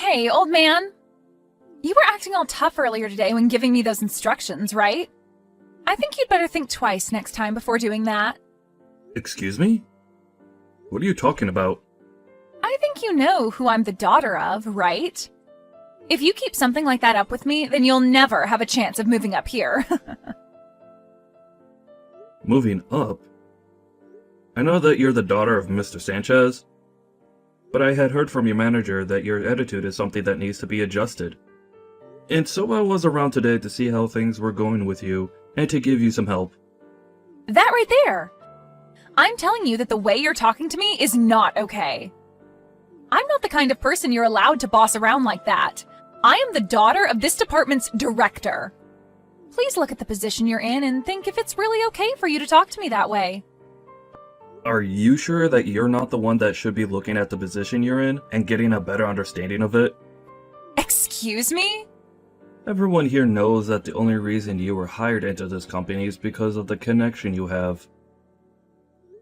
Hey, old man. You were acting all tough earlier today when giving me those instructions, right? I think you'd better think twice next time before doing that. Excuse me? What are you talking about? I think you know who I'm the daughter of, right? If you keep something like that up with me, then you'll never have a chance of moving up here. Moving up? I know that you're the daughter of Mr. Sanchez, but I had heard from your manager that your attitude is something that needs to be adjusted. And so I was around today to see how things were going with you and to give you some help. That right there. I'm telling you that the way you're talking to me is not okay. I'm not the kind of person you're allowed to boss around like that. I am the daughter of this department's director. Please look at the position you're in and think if it's really okay for you to talk to me that way. Are you sure that you're not the one that should be looking at the position you're in and getting a better understanding of it? Excuse me? Everyone here knows that the only reason you were hired into this company is because of the connection you have.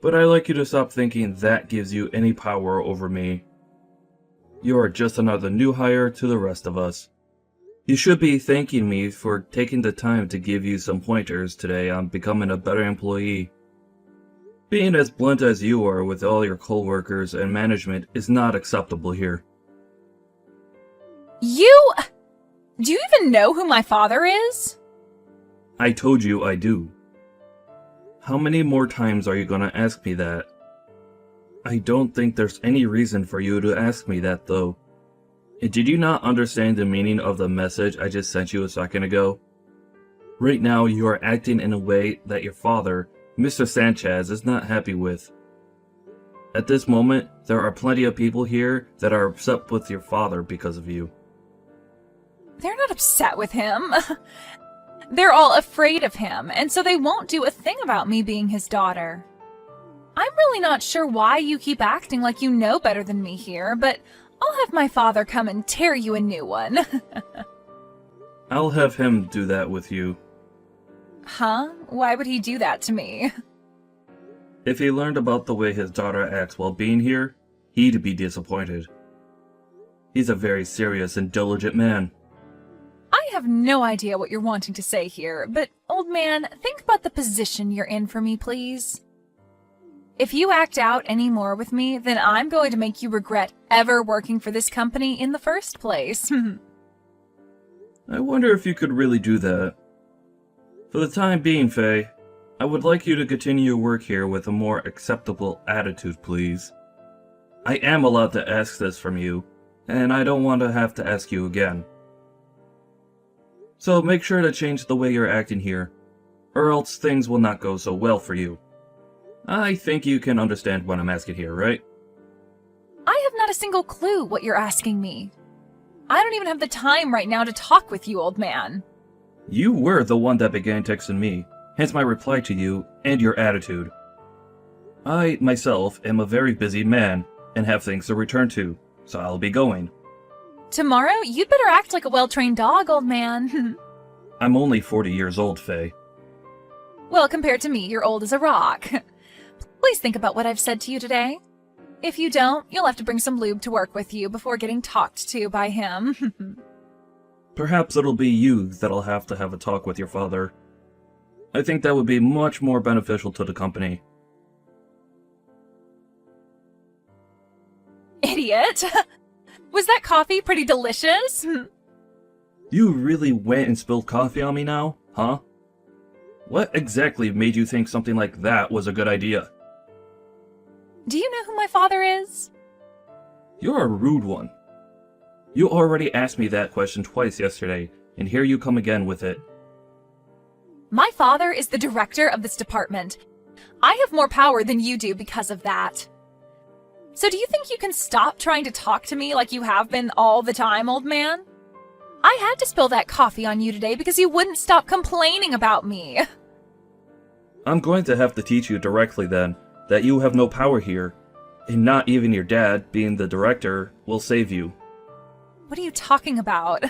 But I'd like you to stop thinking that gives you any power over me. You are just another new hire to the rest of us. You should be thanking me for taking the time to give you some pointers today on becoming a better employee. Being as blunt as you are with all your coworkers and management is not acceptable here. Do you even know who my father is? I told you I do. How many more times are you gonna ask me that? I don't think there's any reason for you to ask me that, though. Did you not understand the meaning of the message I just sent you a second ago? Right now, you are acting in a way that your father, Mr. Sanchez, is not happy with. At this moment, there are plenty of people here that are upset with your father because of you. They're not upset with him. They're all afraid of him, and so they won't do a thing about me being his daughter. I'm really not sure why you keep acting like you know better than me here, but I'll have my father come and tear you a new one. I'll have him do that with you. Huh? Why would he do that to me? If he learned about the way his daughter acts while being here, he'd be disappointed. He's a very serious and diligent man. I have no idea what you're wanting to say here, but old man, think about the position you're in for me, please. If you act out any more with me, then I'm going to make you regret ever working for this company in the first place. I wonder if you could really do that. For the time being, Faye, I would like you to continue your work here with a more acceptable attitude, please. I am allowed to ask this from you, and I don't want to have to ask you again. So make sure to change the way you're acting here, or else things will not go so well for you. I think you can understand what I'm asking here, right? I have not a single clue what you're asking me. I don't even have the time right now to talk with you, old man. You were the one that began texting me, hence my reply to you and your attitude. I, myself, am a very busy man and have things to return to, so I'll be going. Tomorrow, you'd better act like a well-trained dog, old man. I'm only 40 years old, Faye. Well, compared to me, you're old as a rock. Please think about what I've said to you today. If you don't, you'll have to bring some lube to work with you before getting talked to by him. Perhaps it'll be you that'll have to have a talk with your father. I think that would be much more beneficial to the company. Idiot! Was that coffee pretty delicious? You really went and spilled coffee on me now, huh? What exactly made you think something like that was a good idea? Do you know who my father is? You're a rude one. You already asked me that question twice yesterday, and here you come again with it. My father is the director of this department. I have more power than you do because of that. So do you think you can stop trying to talk to me like you have been all the time, old man? I had to spill that coffee on you today because you wouldn't stop complaining about me. I'm going to have to teach you directly then that you have no power here, and not even your dad, being the director, will save you. What are you talking about?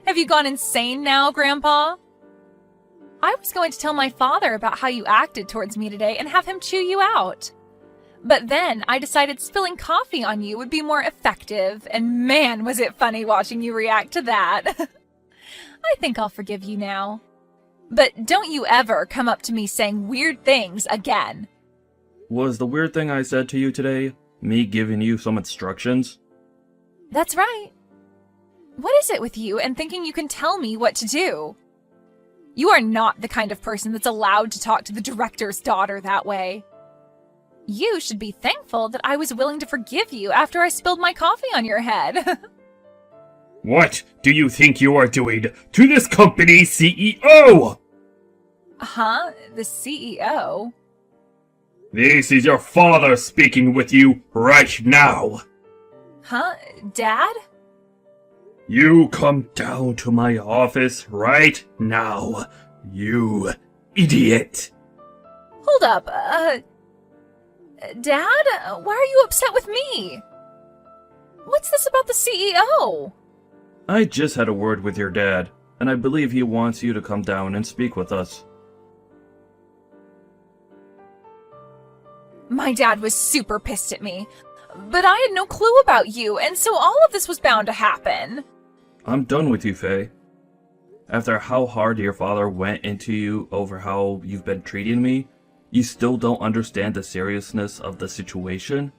Have you gone insane now, Grandpa? I was going to tell my father about how you acted towards me today and have him chew you out. But then I decided spilling coffee on you would be more effective, and man, was it funny watching you react to that. I think I'll forgive you now. But don't you ever come up to me saying weird things again. Was the weird thing I said to you today me giving you some instructions? That's right. What is it with you and thinking you can tell me what to do? You are not the kind of person that's allowed to talk to the director's daughter that way. You should be thankful that I was willing to forgive you after I spilled my coffee on your head. What do you think you are doing to this company's CEO? Huh? The CEO? This is your father speaking with you right now. Huh? Dad? You come down to my office right now, you idiot. Hold up, Dad? Why are you upset with me? What's this about the CEO? I just had a word with your dad, and I believe he wants you to come down and speak with us. My dad was super pissed at me, but I had no clue about you, and so all of this was bound to happen. I'm done with you, Faye. After how hard your father went into you over how you've been treating me, you still don't understand the seriousness of the situation?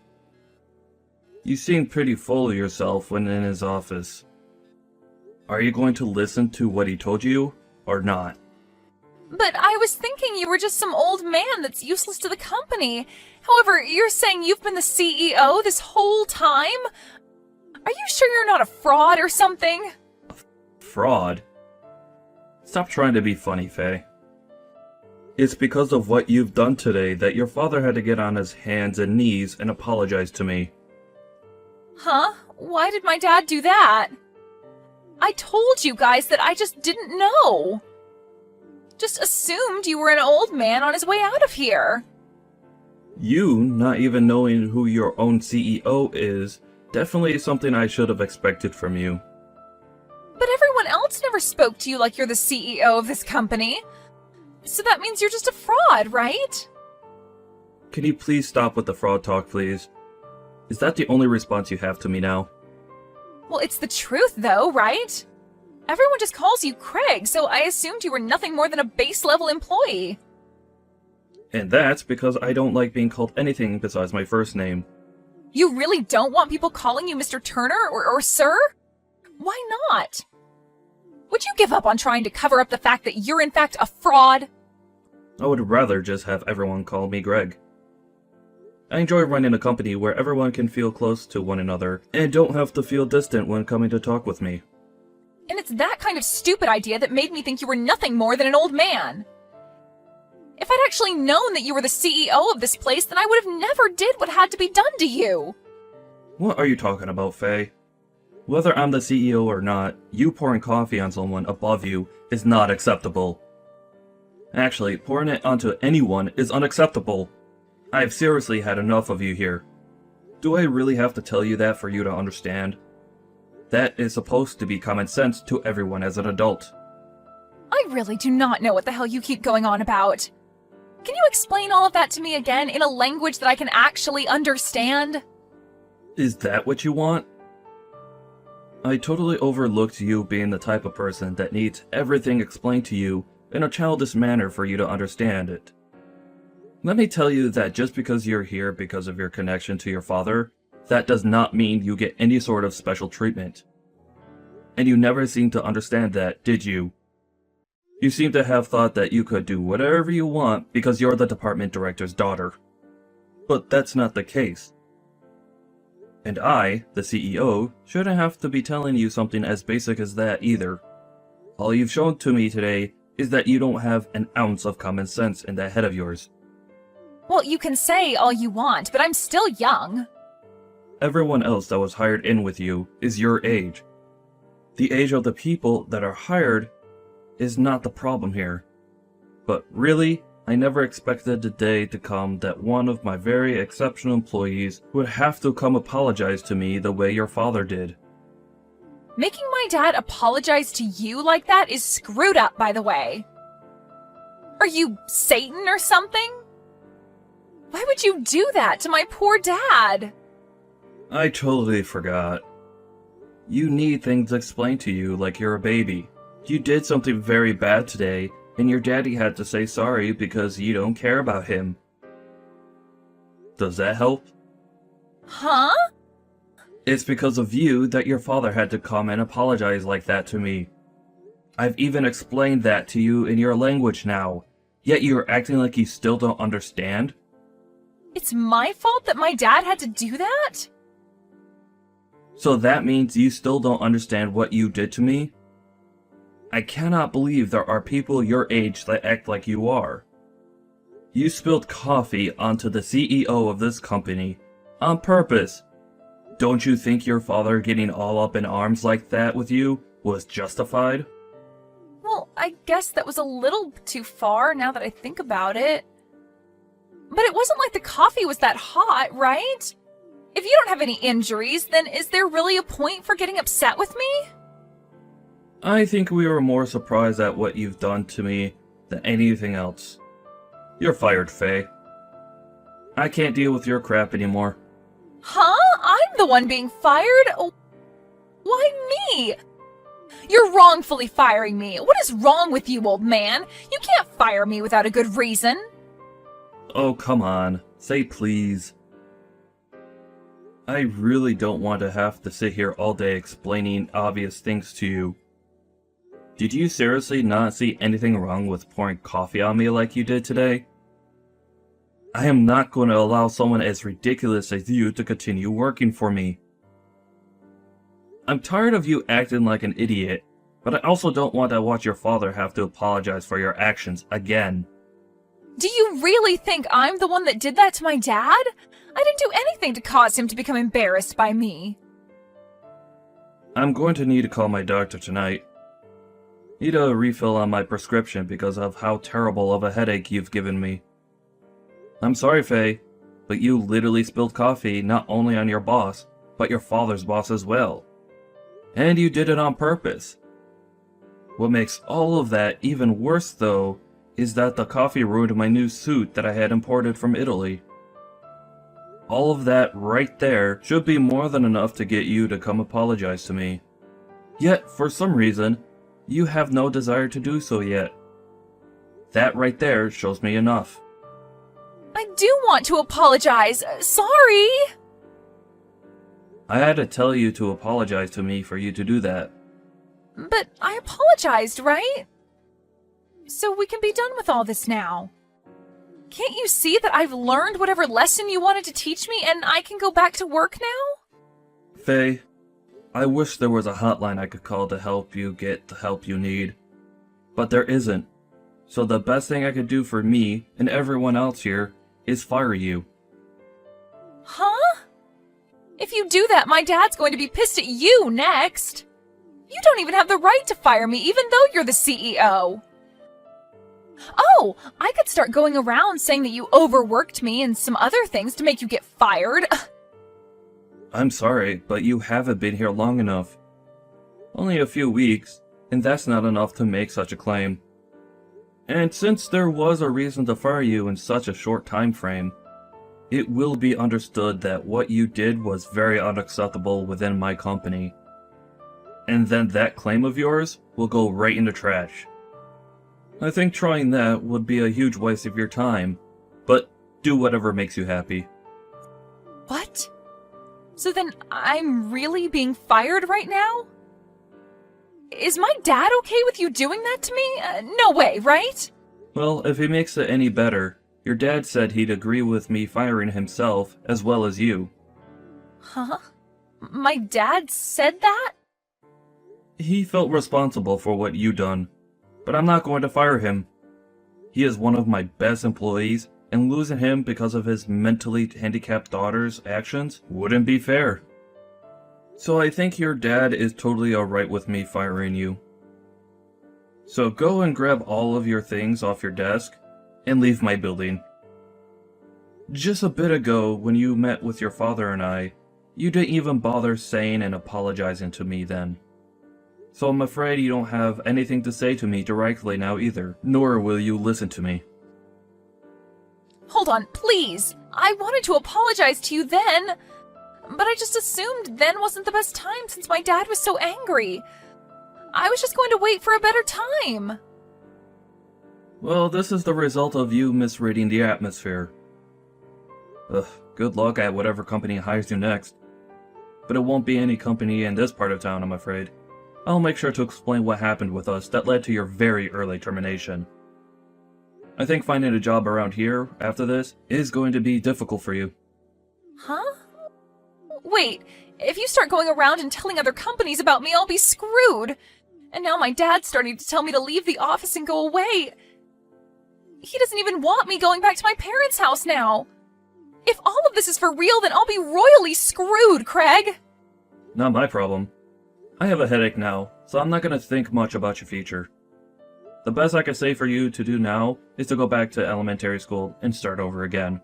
You seemed pretty full of yourself when in his office. Are you going to listen to what he told you, or not? But I was thinking you were just some old man that's useless to the company. However, you're saying you've been the CEO this whole time? Are you sure you're not a fraud or something? Fraud? Stop trying to be funny, Faye. It's because of what you've done today that your father had to get on his hands and knees and apologize to me. Huh? Why did my dad do that? I told you guys that I just didn't know. Just assumed you were an old man on his way out of here. You not even knowing who your own CEO is definitely something I should have expected from you. But everyone else never spoke to you like you're the CEO of this company. So that means you're just a fraud, right? Can you please stop with the fraud talk, please? Is that the only response you have to me now? Well, it's the truth though, right? Everyone just calls you Craig, so I assumed you were nothing more than a base-level employee. And that's because I don't like being called anything besides my first name. You really don't want people calling you Mr. Turner or Sir? Why not? Would you give up on trying to cover up the fact that you're in fact a fraud? I would rather just have everyone call me Greg. I enjoy running a company where everyone can feel close to one another and don't have to feel distant when coming to talk with me. And it's that kind of stupid idea that made me think you were nothing more than an old man. If I'd actually known that you were the CEO of this place, then I would have never did what had to be done to you. What are you talking about, Faye? Whether I'm the CEO or not, you pouring coffee on someone above you is not acceptable. Actually, pouring it onto anyone is unacceptable. I've seriously had enough of you here. Do I really have to tell you that for you to understand? That is supposed to be common sense to everyone as an adult. I really do not know what the hell you keep going on about. Can you explain all of that to me again in a language that I can actually understand? Is that what you want? I totally overlooked you being the type of person that needs everything explained to you in a childish manner for you to understand it. Let me tell you that just because you're here because of your connection to your father, that does not mean you get any sort of special treatment. And you never seemed to understand that, did you? You seem to have thought that you could do whatever you want because you're the department director's daughter. But that's not the case. And I, the CEO, shouldn't have to be telling you something as basic as that either. All you've shown to me today is that you don't have an ounce of common sense in that head of yours. Well, you can say all you want, but I'm still young. Everyone else that was hired in with you is your age. The age of the people that are hired is not the problem here. But really, I never expected the day to come that one of my very exceptional employees would have to come apologize to me the way your father did. Making my dad apologize to you like that is screwed up, by the way. Are you Satan or something? Why would you do that to my poor dad? I totally forgot. You need things explained to you like you're a baby. You did something very bad today, and your daddy had to say sorry because you don't care about him. Does that help? Huh? It's because of you that your father had to come and apologize like that to me. I've even explained that to you in your language now, yet you're acting like you still don't understand? It's my fault that my dad had to do that? So that means you still don't understand what you did to me? I cannot believe there are people your age that act like you are. You spilled coffee onto the CEO of this company on purpose. Don't you think your father getting all up in arms like that with you was justified? Well, I guess that was a little too far now that I think about it. But it wasn't like the coffee was that hot, right? If you don't have any injuries, then is there really a point for getting upset with me? I think we were more surprised at what you've done to me than anything else. You're fired, Faye. I can't deal with your crap anymore. Huh? I'm the one being fired? Why me? You're wrongfully firing me. What is wrong with you, old man? You can't fire me without a good reason. Oh, come on. Say please. I really don't want to have to sit here all day explaining obvious things to you. Did you seriously not see anything wrong with pouring coffee on me like you did today? I am not going to allow someone as ridiculous as you to continue working for me. I'm tired of you acting like an idiot, but I also don't want to watch your father have to apologize for your actions again. Do you really think I'm the one that did that to my dad? I didn't do anything to cause him to become embarrassed by me. I'm going to need to call my doctor tonight. Need a refill on my prescription because of how terrible of a headache you've given me. I'm sorry, Faye, but you literally spilled coffee not only on your boss, but your father's boss as well. And you did it on purpose. What makes all of that even worse, though, is that the coffee ruined my new suit that I had imported from Italy. All of that right there should be more than enough to get you to come apologize to me. Yet, for some reason, you have no desire to do so yet. That right there shows me enough. I do want to apologize. Sorry. I had to tell you to apologize to me for you to do that. But I apologized, right? So we can be done with all this now. Can't you see that I've learned whatever lesson you wanted to teach me and I can go back to work now? Faye, I wish there was a hotline I could call to help you get the help you need. But there isn't. So the best thing I could do for me and everyone else here is fire you. Huh? If you do that, my dad's going to be pissed at you next. You don't even have the right to fire me, even though you're the CEO. Oh, I could start going around saying that you overworked me and some other things to make you get fired. I'm sorry, but you haven't been here long enough. Only a few weeks, and that's not enough to make such a claim. And since there was a reason to fire you in such a short time frame, it will be understood that what you did was very unacceptable within my company. And then that claim of yours will go right in the trash. I think trying that would be a huge waste of your time, but do whatever makes you happy. What? So then I'm really being fired right now? Is my dad okay with you doing that to me? No way, right? Well, if it makes it any better, your dad said he'd agree with me firing himself as well as you. Huh? My dad said that? He felt responsible for what you done, but I'm not going to fire him. He is one of my best employees, and losing him because of his mentally handicapped daughter's actions wouldn't be fair. So I think your dad is totally alright with me firing you. So go and grab all of your things off your desk and leave my building. Just a bit ago, when you met with your father and I, you didn't even bother saying and apologizing to me then. So I'm afraid you don't have anything to say to me directly now either, nor will you listen to me. Hold on, please. I wanted to apologize to you then, but I just assumed then wasn't the best time since my dad was so angry. I was just going to wait for a better time. Well, this is the result of you misreading the atmosphere. Ugh, good luck at whatever company hires you next. But it won't be any company in this part of town, I'm afraid. I'll make sure to explain what happened with us that led to your very early termination. I think finding a job around here, after this, is going to be difficult for you. Huh? Wait, if you start going around and telling other companies about me, I'll be screwed. And now my dad's starting to tell me to leave the office and go away. He doesn't even want me going back to my parents' house now. If all of this is for real, then I'll be royally screwed, Craig. Not my problem. I have a headache now, so I'm not going to think much about your future. The best I can say for you to do now is to go back to elementary school and start over again.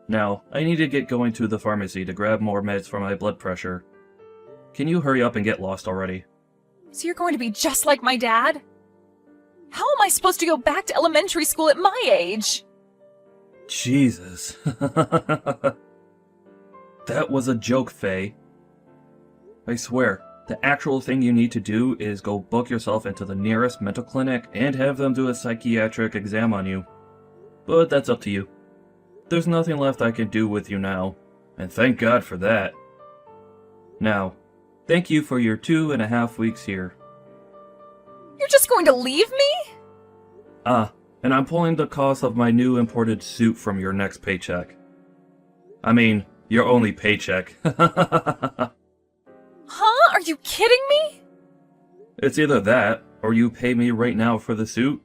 Now, I need to get going to the pharmacy to grab more meds for my blood pressure. Can you hurry up and get lost already? So you're going to be just like my dad? How am I supposed to go back to elementary school at my age? Jesus. That was a joke, Faye. I swear, the actual thing you need to do is go book yourself into the nearest mental clinic and have them do a psychiatric exam on you. But that's up to you. There's nothing left I can do with you now, and thank God for that. Now, thank you for your 2.5 weeks here. You're just going to leave me? And I'm pulling the cost of my new imported suit from your next paycheck. I mean, your only paycheck. Huh? Are you kidding me? It's either that, or you pay me right now for the suit.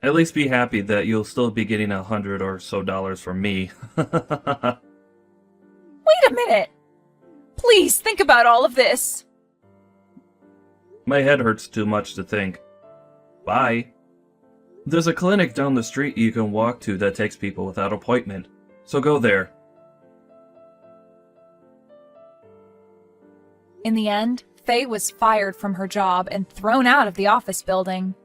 At least be happy that you'll still be getting $100 or so from me. Wait a minute. Please think about all of this. My head hurts too much to think. Bye. There's a clinic down the street you can walk to that takes people without appointment, so go there. In the end, Faye was fired from her job and thrown out of the office building.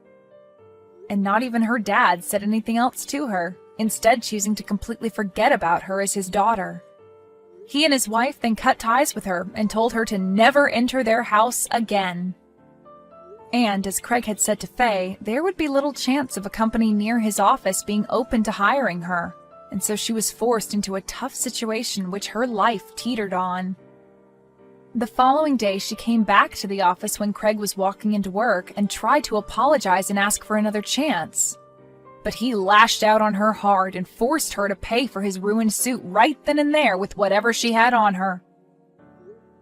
And not even her dad said anything else to her, instead choosing to completely forget about her as his daughter. He and his wife then cut ties with her and told her to never enter their house again. And, as Craig had said to Faye, there would be little chance of a company near his office being open to hiring her, and so she was forced into a tough situation which her life teetered on. The following day, she came back to the office when Craig was walking into work and tried to apologize and ask for another chance. But he lashed out on her hard and forced her to pay for his ruined suit right then and there with whatever she had on her.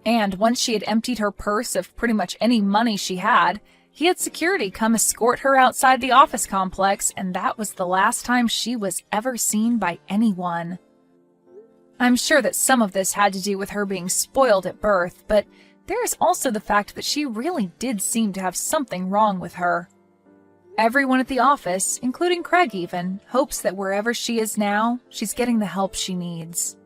And once she had emptied her purse of pretty much any money she had, he had security come escort her outside the office complex, and that was the last time she was ever seen by anyone. I'm sure that some of this had to do with her being spoiled at birth, but there is also the fact that she really did seem to have something wrong with her. Everyone at the office, including Craig even, hopes that wherever she is now, she's getting the help she needs.